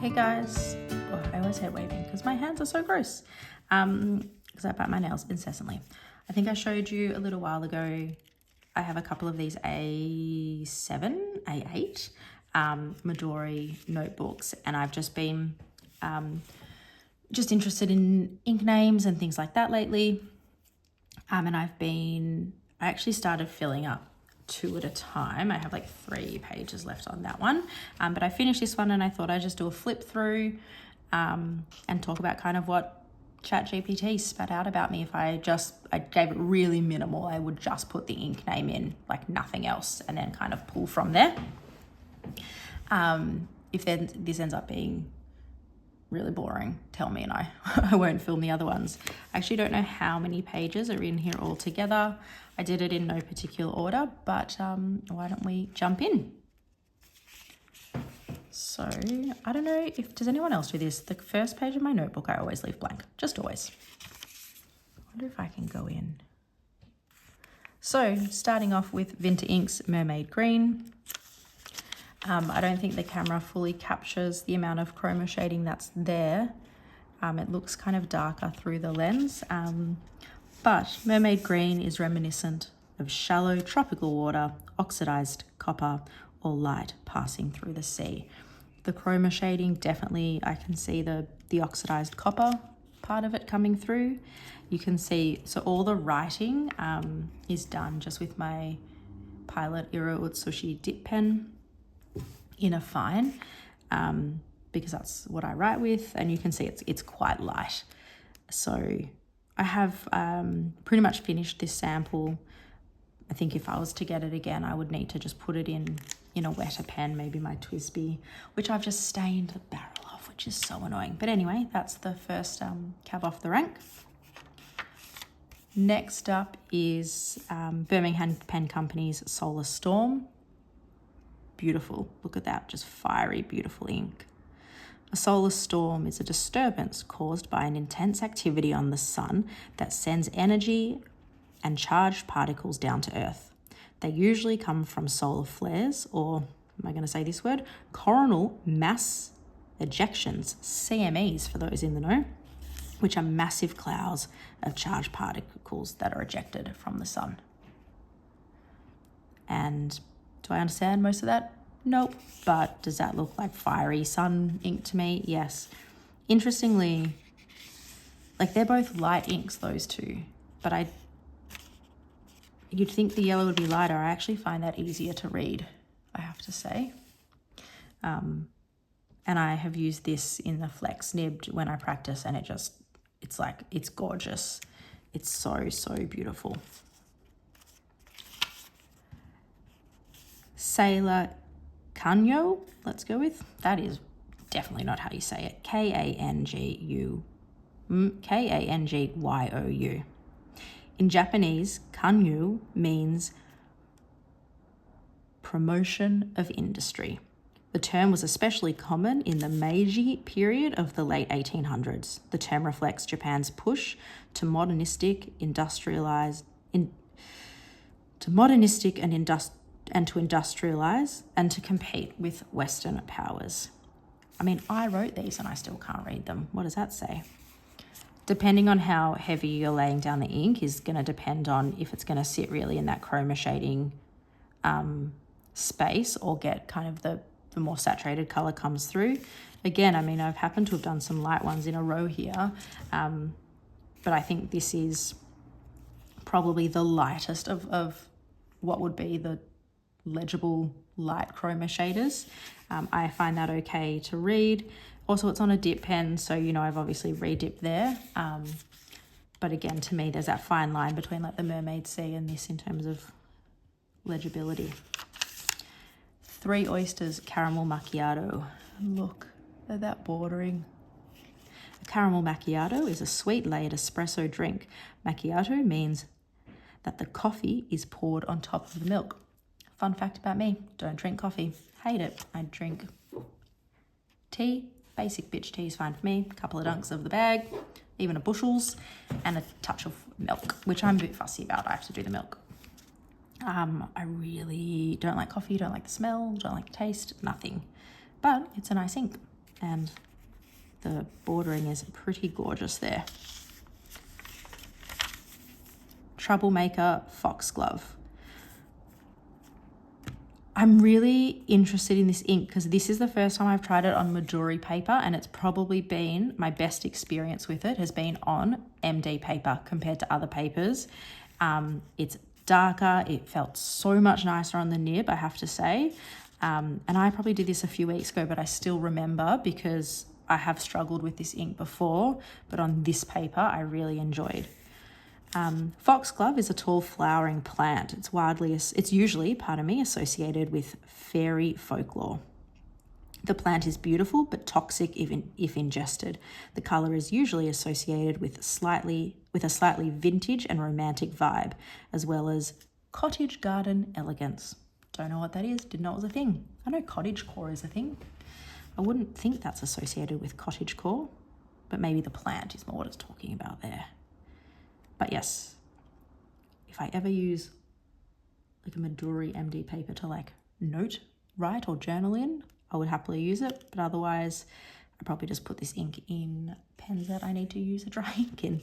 Hey guys, I always hate waving because my hands are so gross because I bite my nails incessantly. I think I showed you a little while ago, I have a couple of these A7, A8 Midori notebooks, and I've just been just interested in ink names and things like that lately. And I actually started filling up 2 at a time. I have like 3 pages left on that one. But I finished this one and I thought I'd just do a flip through and talk about kind of what ChatGPT spat out about me. If I gave it really minimal, I would just put the ink name in, like nothing else, and then kind of pull from there. If then this ends up being really boring, tell me and I won't film the other ones. I actually don't know how many pages are in here all together. I did it in no particular order, but why don't we jump in? So I don't know does anyone else do this? The first page of my notebook, I always leave blank, just always. I wonder if I can go in. So starting off with Vinter Ink's Mermaid Green. I don't think the camera fully captures the amount of chroma shading that's there. It looks kind of darker through the lens, but Mermaid Green is reminiscent of shallow tropical water, oxidized copper, or light passing through the sea. The chroma shading, definitely I can see the oxidized copper part of it coming through. You can see, so all the writing is done just with my Pilot Iro Utsushi dip pen in a fine, because that's what I write with, and you can see it's quite light. So I have pretty much finished this sample. I think if I was to get it again, I would need to just put it in a wetter pen, maybe my Twisby, which I've just stained the barrel of, which is so annoying. But anyway, that's the first cab off the rank. Next up is Birmingham Pen Company's Solar Storm. Beautiful, look at that, just fiery, beautiful ink. A solar storm is a disturbance caused by an intense activity on the sun that sends energy and charged particles down to Earth. They usually come from solar flares, or, am I going to say this word? Coronal mass ejections, CMEs for those in the know, which are massive clouds of charged particles that are ejected from the sun. And do I understand most of that? Nope. But does that look like fiery sun ink to me? Yes. Interestingly, like they're both light inks, those two, but you'd think the yellow would be lighter. I actually find that easier to read, I have to say. And I have used this in the Flex Nibbed when I practice, and it's gorgeous. It's so, so beautiful. Sailor Kanyo, let's go with. That is definitely not how you say it. Kangyu. In Japanese, kanyu means promotion of industry. The term was especially common in the Meiji period of the late 1800s. The term reflects Japan's push to modernistic and to industrialize and to compete with Western powers. I mean, I wrote these and I still can't read them. What does that say? Depending on how heavy you're laying down the ink is going to depend on if it's going to sit really in that chroma shading space or get kind of the more saturated color comes through. Again, I mean, I've happened to have done some light ones in a row here, but I think this is probably the lightest of what would be the legible light chroma shaders. I find that okay to read. Also, it's on a dip pen, so I've obviously re-dipped there. But again, to me, there's that fine line between like the Mermaid Sea and this in terms of legibility. 3 Oysters Caramel Macchiato. Look at that bordering. A caramel macchiato is a sweet layered espresso drink. Macchiato means that the coffee is poured on top of the milk. Fun fact about me, don't drink coffee. Hate it. I drink tea. Basic bitch tea is fine for me. A couple of dunks of the bag, even a bushels, and a touch of milk, which I'm a bit fussy about. I have to do the milk. I really don't like coffee, don't like the smell, don't like the taste, nothing. But it's a nice ink. and the bordering is pretty gorgeous there. Troublemaker Foxglove. I'm really interested in this ink because this is the first time I've tried it on Midori paper, and it's probably been my best experience with it has been on MD paper compared to other papers. It's darker. It felt so much nicer on the nib, I have to say. And I probably did this a few weeks ago, but I still remember because I have struggled with this ink before, but on this paper I really enjoyed. Foxglove is a tall flowering plant. It's usually, associated with fairy folklore. The plant is beautiful but toxic if ingested. The colour is usually associated with a slightly vintage and romantic vibe, as well as cottage garden elegance. Don't know what that is. Didn't know it was a thing. I know cottagecore is a thing. I wouldn't think that's associated with cottagecore, but maybe the plant is more what it's talking about there. But yes, if I ever use like a Midori MD paper to like note, write or journal in, I would happily use it. But otherwise, I probably just put this ink in pens that I need to use a dry ink in.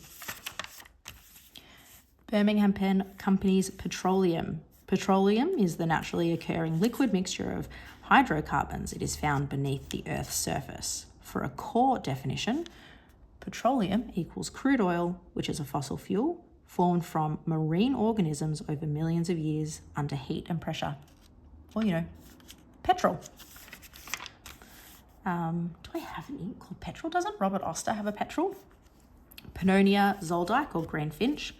Birmingham Pen Company's Petroleum. Petroleum is the naturally occurring liquid mixture of hydrocarbons. It is found beneath the Earth's surface. For a core definition, petroleum equals crude oil, which is a fossil fuel formed from marine organisms over millions of years under heat and pressure. Or, petrol. Do I have an ink called petrol? Doesn't Robert Oster have a petrol? Pannonia Zoldyck or green finch.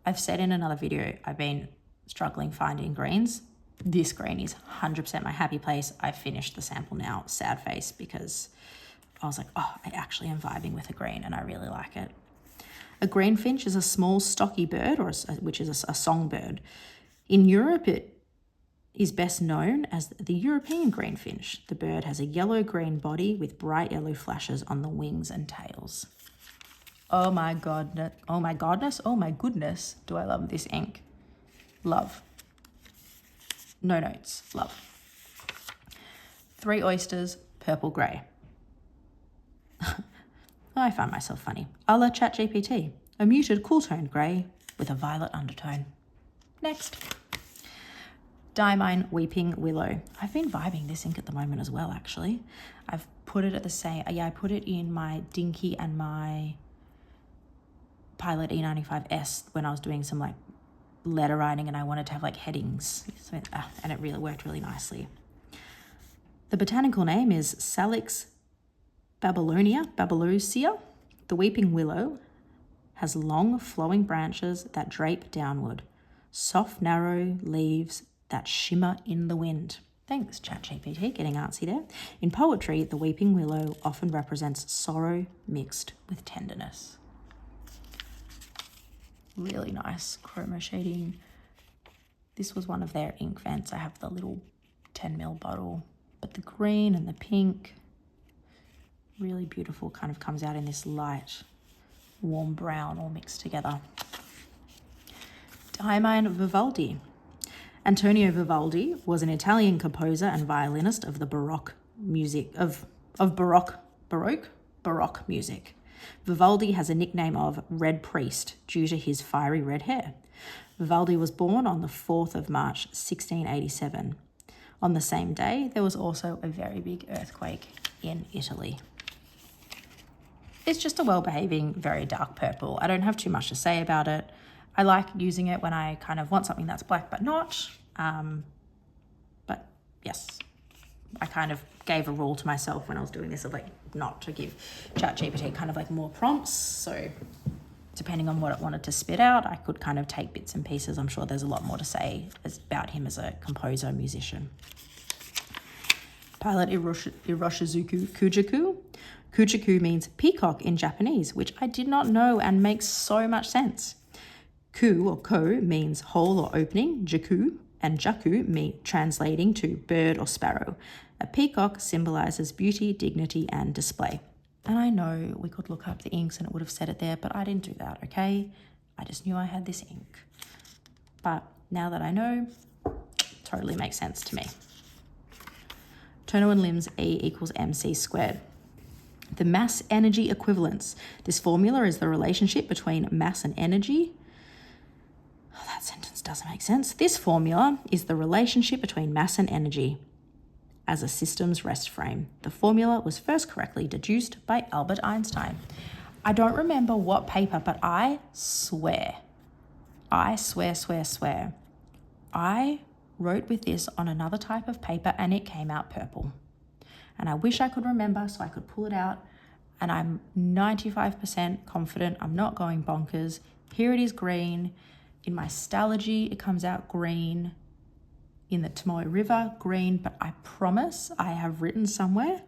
I've said in another video, I've been struggling finding greens. This green is 100% my happy place. I finished the sample now, sad face, because I was like, oh, I actually am vibing with a green and I really like it. A greenfinch is a small stocky bird, which is a songbird. In Europe, it is best known as the European greenfinch. The bird has a yellow-green body with bright yellow flashes on the wings and tails. Oh my goodness, do I love this ink. Love. No notes, love. 3 oysters, purple grey. I find myself funny. A la ChatGPT, a muted cool-toned grey with a violet undertone. Next. Diamine Weeping Willow. I've been vibing this ink at the moment as well, actually. I've put it at the same, I put it in my Dinky and my Pilot E95S when I was doing some like letter writing and I wanted to have like headings, and it really worked really nicely. The botanical name is Salix babylosia. The weeping willow has long flowing branches that drape downward, soft narrow leaves that shimmer in the wind. Thanks, ChatGPT, getting artsy there. In poetry, the weeping willow often represents sorrow mixed with tenderness. Really nice chroma shading. This was one of their ink vents. I have the little 10ml bottle, but the green and the pink, really beautiful, kind of comes out in this light, warm brown all mixed together. Diamine Vivaldi. Antonio Vivaldi was an Italian composer and violinist of the Baroque music Baroque music. Vivaldi has a nickname of Red Priest due to his fiery red hair. Vivaldi was born on the 4th of March, 1687. On the same day, there was also a very big earthquake in Italy. It's just a well-behaving, very dark purple. I don't have too much to say about it. I like using it when I kind of want something that's black but not. But yes, I kind of gave a rule to myself when I was doing this of like not to give ChatGPT kind of like more prompts. So depending on what it wanted to spit out, I could kind of take bits and pieces. I'm sure there's a lot more to say about him as a composer, musician. Pilot Iroshizuku Kujaku. Kujaku means peacock in Japanese, which I did not know and makes so much sense. Ku or ko means hole or opening, jaku, and jaku translating to bird or sparrow. A peacock symbolizes beauty, dignity, and display. And I know we could look up the inks and it would have said it there, but I didn't do that, okay? I just knew I had this ink. But now that I know, totally makes sense to me. Turner and Lim's E equals mc squared. The mass energy equivalence. This formula is the relationship between mass and energy. Oh, that sentence doesn't make sense. This formula is the relationship between mass and energy as a system's rest frame. The formula was first correctly deduced by Albert Einstein. I don't remember what paper, but I swear, I wrote with this on another type of paper and it came out purple. And I wish I could remember so I could pull it out. And I'm 95% confident I'm not going bonkers. Here it is green. In my Stalogy, it comes out green. In the Tomoe River, green. But I promise I have written somewhere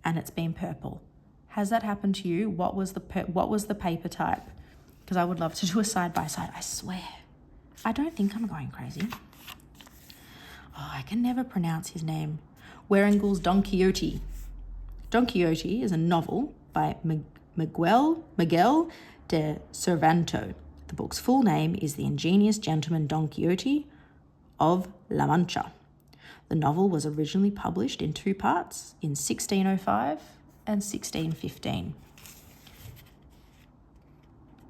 and it's been purple. Has that happened to you? What was the paper type? Because I would love to do a side-by-side. I swear. I don't think I'm going crazy. Oh, I can never pronounce his name. Waringel's Don Quixote. Don Quixote is a novel by Miguel de Cervantes. The book's full name is The Ingenious Gentleman Don Quixote of La Mancha. The novel was originally published in 2 parts in 1605 and 1615.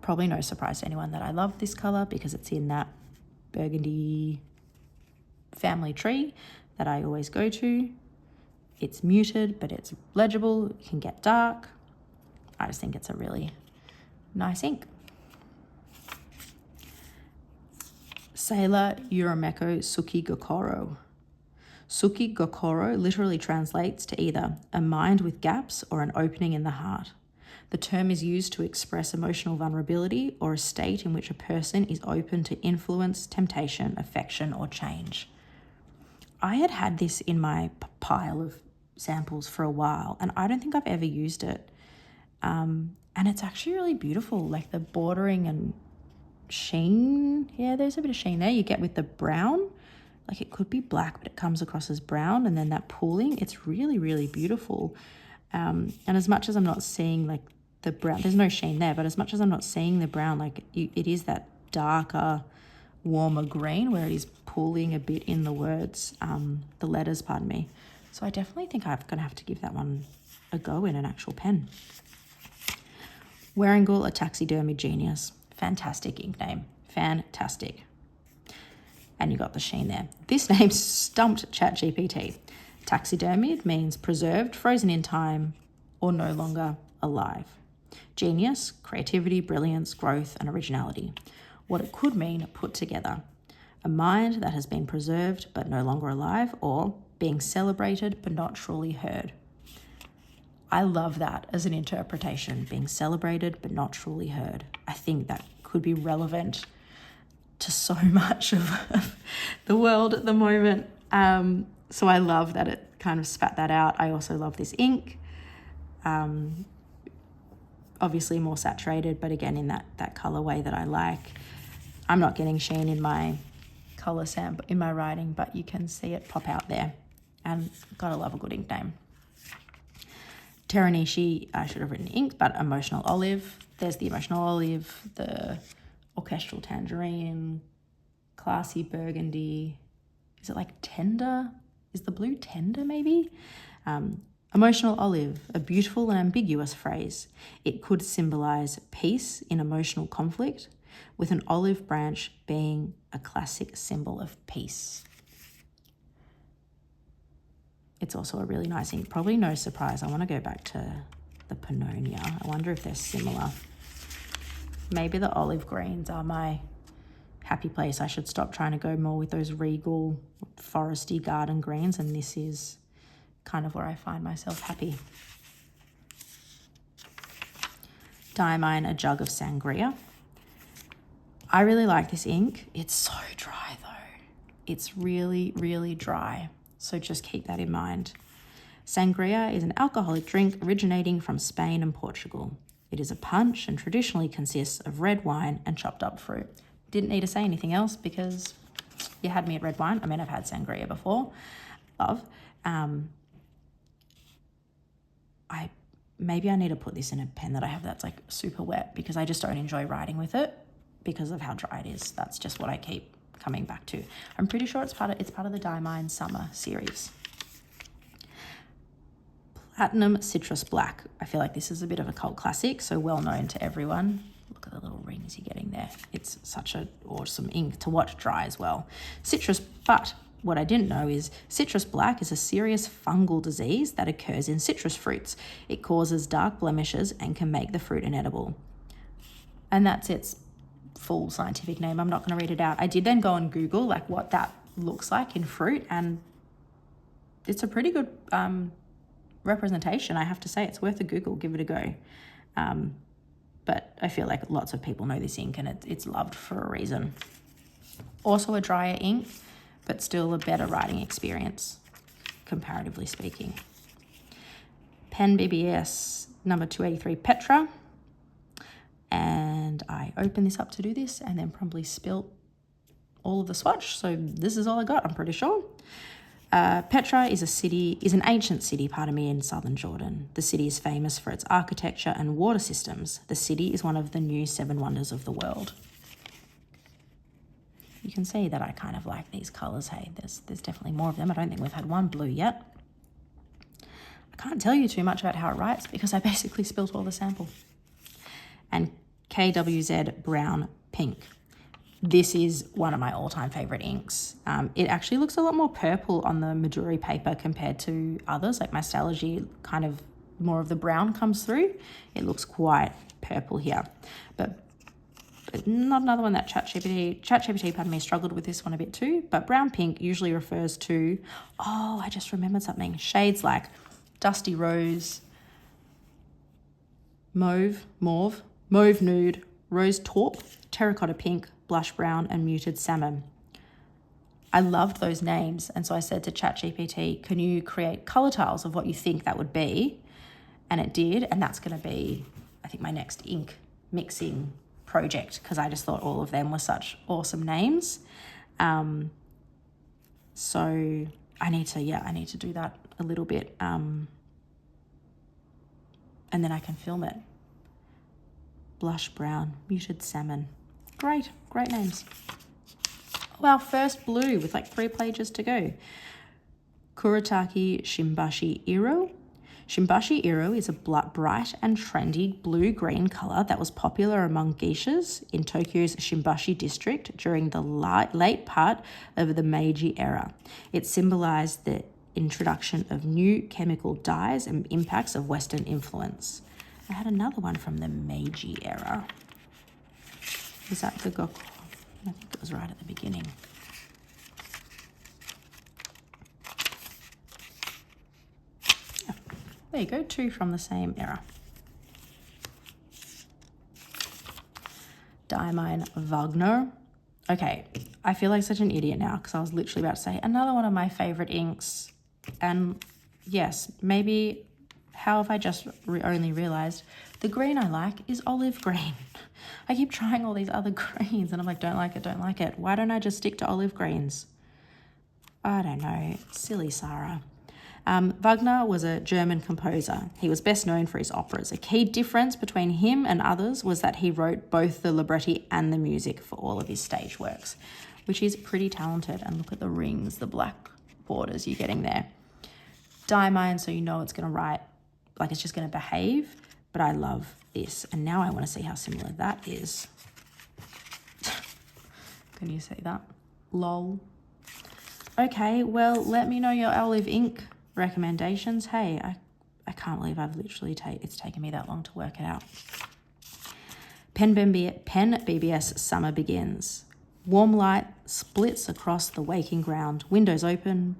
Probably no surprise to anyone that I love this colour because it's in that burgundy family tree that I always go to. It's muted, but it's legible. It can get dark. I just think it's a really nice ink. Sailor Urameko Suki Gokoro. Suki Gokoro literally translates to either a mind with gaps or an opening in the heart. The term is used to express emotional vulnerability or a state in which a person is open to influence, temptation, affection, or change. I had this in my pile of samples for a while and I don't think I've ever used it. And it's actually really beautiful, like the bordering and sheen. Yeah, there's a bit of sheen there you get with the brown. Like it could be black, but it comes across as brown, and then that pooling, it's really, really beautiful. And as much as I'm not seeing like the brown, there's no sheen there, but as much as I'm not seeing the brown, like it is that darker, warmer green where it is pooling a bit in the words, the letters, pardon me. So I definitely think I'm going to have to give that one a go in an actual pen. Warringal, a taxidermy genius. Fantastic ink name. Fantastic. And you got the sheen there. This name stumped ChatGPT. Taxidermied means preserved, frozen in time, or no longer alive. Genius, creativity, brilliance, growth, and originality. What it could mean put together. A mind that has been preserved but no longer alive, or being celebrated but not truly heard. I love that as an interpretation, being celebrated but not truly heard. I think that could be relevant to so much of the world at the moment. So I love that it kind of spat that out. I also love this ink. Obviously more saturated, but again in that colorway that I like. I'm not getting sheen in my color sample in my writing, but you can see it pop out there. And gotta love a good ink name. Teranishi, I should have written ink, but Emotional Olive. There's the Emotional Olive, the Orchestral Tangerine, Classy Burgundy. Is it like Tender? Is the blue Tender maybe? Emotional Olive, a beautiful and ambiguous phrase. It could symbolize peace in emotional conflict, with an olive branch being a classic symbol of peace. It's also a really nice ink. Probably no surprise. I want to go back to the Pannonia. I wonder if they're similar. Maybe the olive greens are my happy place. I should stop trying to go more with those regal, foresty garden greens, and this is kind of where I find myself happy. Diamine, a jug of sangria. I really like this ink. It's so dry though. It's really, really dry. So just keep that in mind. Sangria is an alcoholic drink originating from Spain and Portugal. It is a punch and traditionally consists of red wine and chopped up fruit. Didn't need to say anything else because you had me at red wine. I mean, I've had sangria before. Love. Maybe I need to put this in a pen that I have that's like super wet because I just don't enjoy writing with it because of how dry it is. That's just what I keep coming back to. I'm pretty sure it's part of the Diamine Summer series. Platinum Citrus Black. I feel like this is a bit of a cult classic, so well known to everyone. Look at the little rings you're getting there. It's such an awesome ink to watch dry as well. Citrus, but what I didn't know is citrus black is a serious fungal disease that occurs in citrus fruits. It causes dark blemishes and can make the fruit inedible. And that's its full scientific name. I'm not going to read it out. I did then go on Google like what that looks like in fruit, and it's a pretty good representation, I have to say. It's worth a Google. Give it a go. But I feel like lots of people know this ink, and it's loved for a reason. Also a drier ink, but still a better writing experience, comparatively speaking. Pen BBS number 283 Petra. And I opened this up to do this and then probably spilt all of the swatch. So this is all I got, I'm pretty sure. Petra is an ancient city, in southern Jordan. The city is famous for its architecture and water systems. The city is one of the new 7 wonders of the world. You can see that I kind of like these colours, hey. There's definitely more of them. I don't think we've had one blue yet. I can't tell you too much about how it writes because I basically spilt all the sample. And KWZ Brown Pink. This is one of my all-time favourite inks. It actually looks a lot more purple on the Midori paper compared to others. Like my Stalogy, kind of more of the brown comes through. It looks quite purple here. But not another one that ChatGPT, struggled with this one a bit too. But brown pink usually refers to, oh, I just remembered something. Shades like dusty rose, mauve nude, rose taupe, terracotta pink, blush brown, and muted salmon. I loved those names, and so I said to ChatGPT, can you create colour tiles of what you think that would be? And it did, and that's going to be, I think, my next ink mixing project, because I just thought all of them were such awesome names. So I need to do that a little bit, and then I can film it. Blush brown, muted salmon. Great names. Well, first blue with like 3 pages to go. Kuretake Shimbashi Iro. Shimbashi Iro is a bright and trendy blue-green colour that was popular among geishas in Tokyo's Shimbashi district during the late part of the Meiji era. It symbolised the introduction of new chemical dyes and impacts of Western influence. I had another one from the Meiji era. Was that the Goku? I think it was right at the beginning. Yeah. There you go, 2 from the same era. Diamine Wagner. Okay, I feel like such an idiot now because I was literally about to say another one of my favourite inks. And yes, maybe how have I just only realised the green I like is olive green. I keep trying all these other greens and I'm like, don't like it. Why don't I just stick to olive greens? I don't know. Silly Sarah. Wagner was a German composer. He was best known for his operas. A key difference between him and others was that he wrote both the libretti and the music for all of his stage works, which is pretty talented. And look at the rings, the black borders you're getting there. Diamine, so you know it's going to write, like it's just going to behave, but I love this. And now I want to see how similar that is. Can you see that? Lol. Okay, well, let me know your olive ink recommendations. Hey, I can't believe I've literally it's taken me that long to work it out. Pen BBS Summer Begins. Warm light splits across the waking ground. Windows open.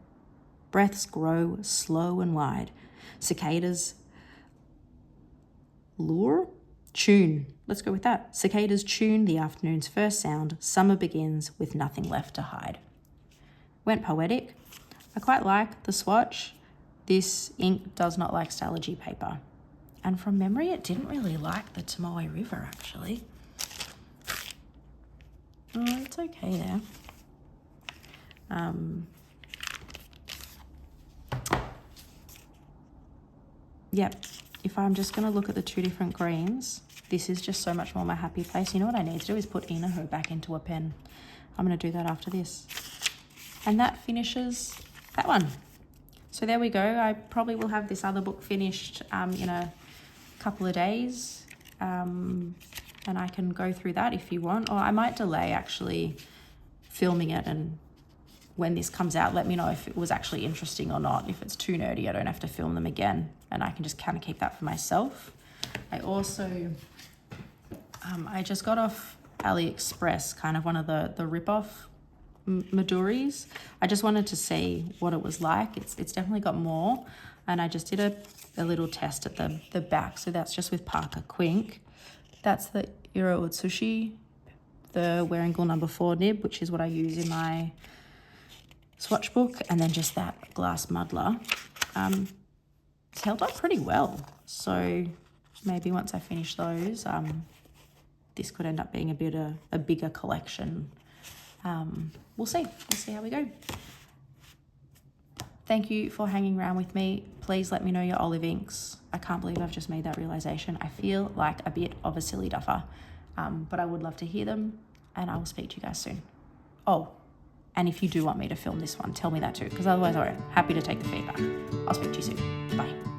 Breaths grow slow and wide. Cicadas tune. Let's go with that. Cicadas tune the afternoon's first sound. Summer begins with nothing left to hide. Went poetic. I quite like the swatch. This ink does not like Stalogy paper. And from memory, it didn't really like the Tomoe River, actually. Oh, it's okay there. Yep, if I'm just going to look at the 2 different greens, this is just so much more my happy place. You know what I need to do is put Inaho back into a pen. I'm going to do that after this. And that finishes that one. So there we go. I probably will have this other book finished in a couple of days. And I can go through that if you want, or I might delay actually filming it, and when this comes out, let me know if it was actually interesting or not. If it's too nerdy, I don't have to film them again, and I can just kind of keep that for myself. I also, I just got off AliExpress, kind of one of the rip-off Maduris. I just wanted to see what it was like. It's definitely got more, and I just did a little test at the back. So that's just with Parker Quink. That's the Iro Utsushi, the Wearing Ghoul number 4 nib, which is what I use in my swatch book, and then just that glass muddler. It's held up pretty well. So maybe once I finish those, this could end up being a bigger collection. We'll see how we go. Thank you for hanging around with me. Please let me know your olive inks. I can't believe I've just made that realization. I feel like a bit of a silly duffer, but I would love to hear them, and I will speak to you guys soon. Oh, and if you do want me to film this one, tell me that too, because otherwise I won't. Happy to take the feedback. I'll speak to you soon. Bye.